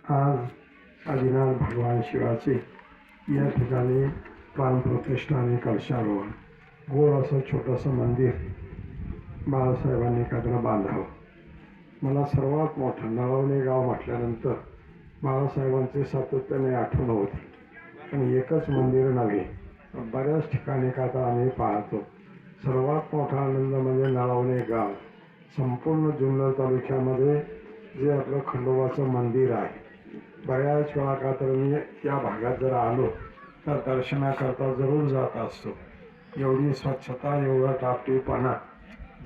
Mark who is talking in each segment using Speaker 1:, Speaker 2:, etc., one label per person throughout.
Speaker 1: आज आदिनाथ भगवान शिवाचे या ठिकाणी प्राणप्रतिष्ठा आणि कलशारोहण गोड असं छोटंसं मंदिर बाळासाहेबांनी काहीतरी बांधावं. मला सर्वात मोठं नळवणे गाव म्हटल्यानंतर बाळासाहेबांची सातत्याने आठवण होती. पण एकच मंदिर नव्हे, बऱ्याच ठिकाणी काहीतरी आम्ही पाहतो. सर्वात मोठा आनंद म्हणजे नळवणे गाव. संपूर्ण जुन्नर तालुक्यामध्ये जे आपलं खंडोबाचं मंदिर आहे, बऱ्याच वेळा का तर मी या भागात जर आलो तर दर्शनाकरता जरूर जात असतो. एवढी स्वच्छता, एवढा टापटीपणा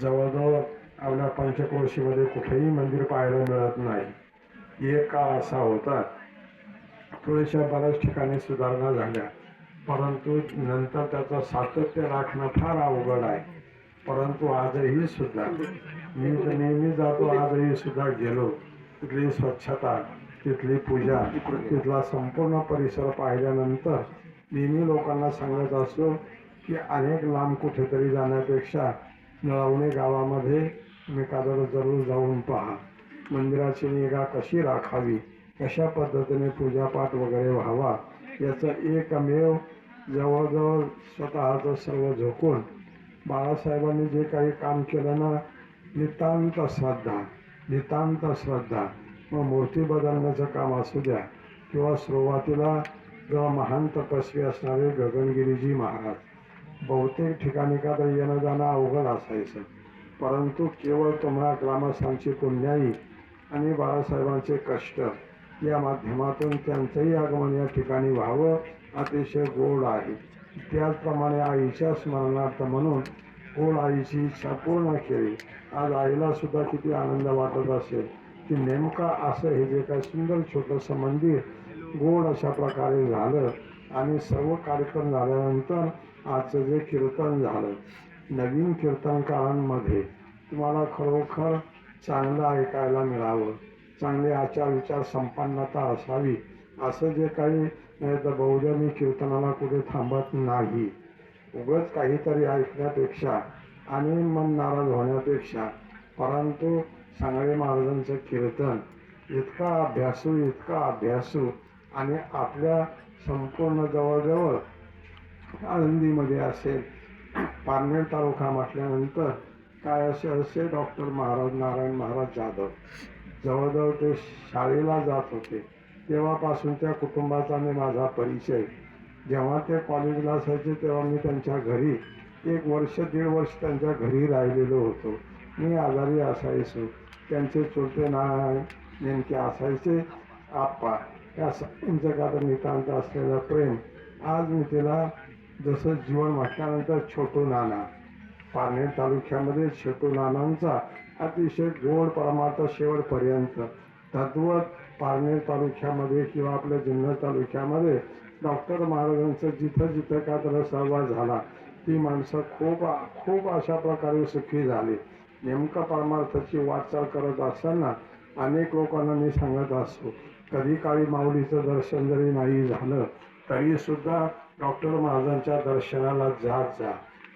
Speaker 1: जवळजवळ आपल्या पंचक्रोशीमध्ये कुठेही मंदिर पाहायला मिळत नाही. एक काळ असा होता, थोड्याशा बऱ्याच ठिकाणी सुधारणा झाल्या, परंतु नंतर त्याचं सातत्य राखणं फार अवघड आहे. परंतु आजही सुद्धा मी नेहमी जातो, आजही सुद्धा गेलो, तिथली स्वच्छता, तिथली पूजा, तिथला संपूर्ण परिसर पाहिल्यानंतर नेहमी लोकांना सांगत असतो की अनेक लांब कुठेतरी जाण्यापेक्षा नळवणे गावामध्ये तुम्ही कादर जरूर जाऊन पहा. मंदिराची निगा कशी राखावी, कशा पद्धतीने पूजापाठ वगैरे व्हावा, याचं एकमेव जवळजवळ स्वतःचं सर्व झोकून बाळासाहेबांनी जे काही काम केलं ना, नितांत श्रद्धा, नितांत श्रद्धा. मग मूर्ती बदलण्याचं काम असू द्या किंवा सुरुवातीला जेव्हा महान तपस्वी असणारे गगनगिरीजी महाराज, बहुतेक ठिकाणी का तर येणं जाणं अवघड असायचं, परंतु केवळ तुम्हाला ग्रामस्थांची पुण्याई आणि बाळासाहेबांचे कष्ट या माध्यमातून त्यांचंही आगमन या ठिकाणी व्हावं अतिशय गोड आहे. त्याचप्रमाणे आईच्या स्मरणार्थ म्हणून गोड आईची इच्छा पूर्ण केली. आज आईला सुद्धा किती आनंद वाटत असेल की नेमका असं हे जे काही सुंदर छोटंसं मंदिर गोड अशा प्रकारे झालं. आणि सर्व कार्यक्रम झाल्यानंतर आजचं जे कीर्तन झालं, नवीन कीर्तनकारांमध्ये तुम्हाला खरोखर चांगलं ऐकायला मिळावं, चांगले आचार विचार संपन्नता असावी, असं जे काही नाही तर बहुजनी कीर्तनाला कुठे थांबत नाही. उगाच काहीतरी ऐकण्यापेक्षा आणि मन नाराज होण्यापेक्षा, परंतु सांगळे महाराजांचं कीर्तन इतका अभ्यासू आणि आपल्या संपूर्ण जवळजवळ आळंदीमध्ये असेल, पारनेर तालुका म्हटल्यानंतर काय असे डॉक्टर नारायण महाराज जाधव जवळजवळ ते शाळेला जात होते तेव्हापासून त्या कुटुंबाचा आणि माझा परिचय. जेव्हा ते कॉलेजला असायचे तेव्हा मी त्यांच्या घरी 1 वर्ष 1.5 वर्ष त्यांच्या घरी राहिलेलो होतो. मी आजारी असायचो, त्यांचे चुलते नेमके असायचे आप्पा. या त्यांचं का तर नितांत असलेलं प्रेम आज मी तिला जसं जीवन म्हटल्यानंतर छोटू नाना, पारनेर तालुक्यामध्ये छोटू नानांचा अतिशय गोड परमार्थ शेवटपर्यंत तद्वत पारनेर तालुक्यामध्ये किंवा आपल्या जुन्नर तालुक्यामध्ये डॉक्टर महाराजांचं जिथं जिथं का तर सहवास झाला, ती माणसं खूप अशा प्रकारे सुखी झाली. नेमका परमार्थाची वाटचाल करत असताना अनेक लोकांना मी सांगत असतो, कधी काळी माऊलीचं दर्शन जरी नाही झालं तरीसुद्धा डॉक्टर महाराजांच्या दर्शनाला जात जा.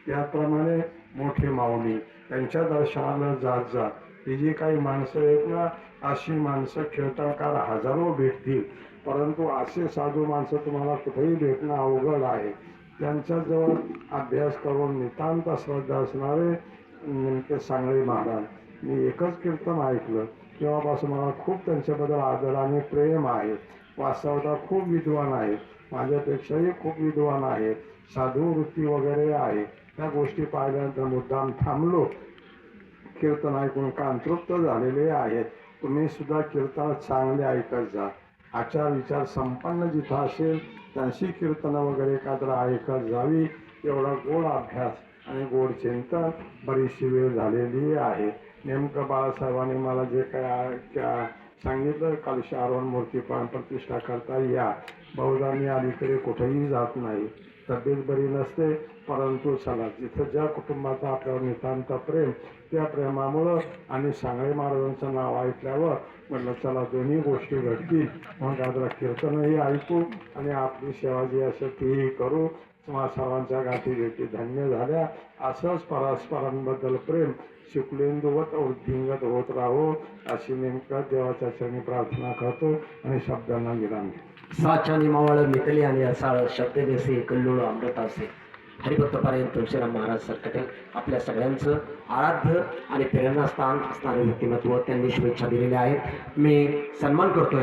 Speaker 1: त्याप्रमाणे मोठे माऊली त्यांच्या दर्शनाला जात जा. ही जी काही माणसं आहेत ना, अशी माणसं कीर्तनकार हजारो भेटतील, परंतु असे साधू माणसं तुम्हाला कुठेही भेटणं अवघड आहे. त्यांच्याजवळ अभ्यास करून नितांत श्रद्धा असणारे नेमके सांगळे महाराज. मी एकच कीर्तन ऐकलं तेव्हापासून मला खूप त्यांच्याबद्दल आदर आणि प्रेम आहे. वास्तवता खूप विद्वान आहेत, माझ्यापेक्षाही खूप विद्वान आहेत, साधू वृत्ती वगैरे आहे. त्या गोष्टी पाहिल्यानंतर मुद्दाम थांबलो. कीर्तन ऐकून कांतृप्त झालेले आहेत. तुम्ही सुद्धा कीर्तन चांगले ऐकत जा. आचार विचार संपन्न जिथं असेल त्यांची कीर्तनं वगैरे का तर ऐकत जावी. एवढा गोड अभ्यास आणि गोड चिंतन बरीचशी वेळ झालेली आहे. नेमकं बाळासाहेबांनी मला जे काय सांगितलं, कलशारोहण मूर्ती प्राणप्रतिष्ठा करता या. बहुधा मी अलीकडे कुठेही जात नाही, तब्येत बरी नसते, परंतु चला जिथं ज्या कुटुंबाचं आपल्यावर नितांत प्रेम, त्या प्रेमामुळं आणि सांगळे महाराजांचं नाव ऐकल्यावर म्हटलं चला दोन्ही गोष्टी घडतील. मग आता कीर्तनही ऐकू आणि आपली सेवा जी असेल तीही करू. तुम्हा सर्वांच्या गाठी भेटी धन्य झाल्या. असंच परस्परांबद्दल प्रेम शिकलेंदुवत वृद्धिंगत होत राहो अशी नेमका देवाच्या चरणी प्रार्थना करतो आणि शब्दांना विराम देतो.
Speaker 2: साच्यानी मावळ मितले आणि असाळ शब्द देसे कल्लोळ अमृत असे. हरिभक्तपर्यंत तुळशीराम महाराज सरकटे आपल्या सगळ्यांचं आराध्य आणि प्रेरणास्थान असणारे व्यक्तिमत्व त्यांनी शुभेच्छा दिलेल्या आहेत. मी सन्मान करतोय